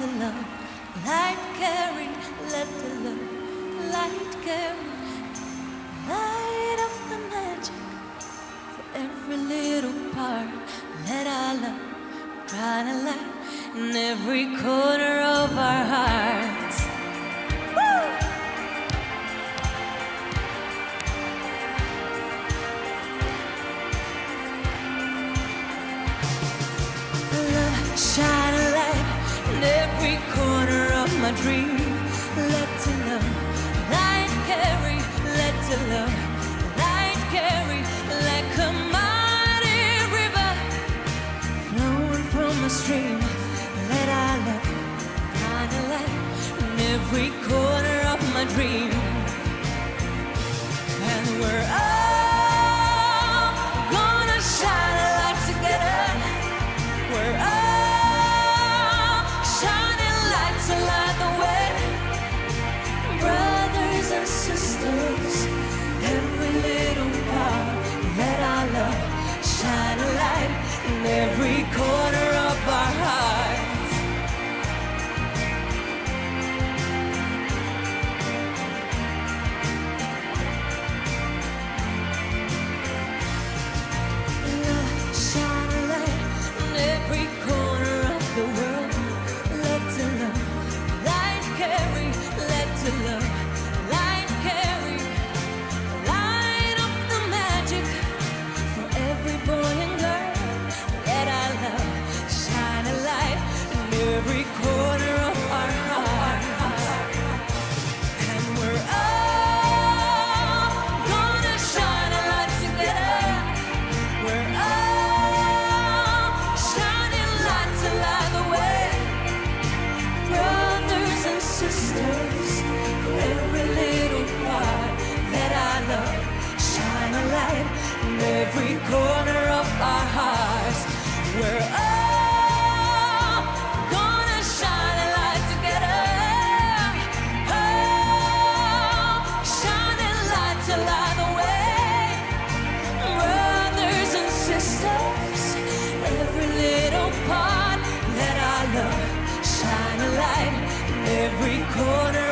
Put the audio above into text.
the love light carry, let the love light carry, light of the magic for every little part. Let our love try to light in every corner of our hearts. Woo! Love, shine a light in every corner of my dream. Let the love light carry, let the love light carry like a mighty river flowing from a stream. Let our love shine a light in every corner of my dream. And we're all gonna shine a light together. We're all shining lights to light the way. Brothers and sisters, every little part, let our love shine a light in every corner of our hearts. Love, shine a light in every corner of the world. Let the love light carry, let the love light carry, light up the magic for every boy and girl. Let our love shine a light in every corner of our hearts. And we're all gonna shine a light together. We're all shining lights to light the way. Brothers and sisters, every little part, let our love shine a light in every corner of our hearts. We're all gonna shine a light together. Oh, shining light to light the way. Brothers and sisters, every little part, let our love shine a light in every corner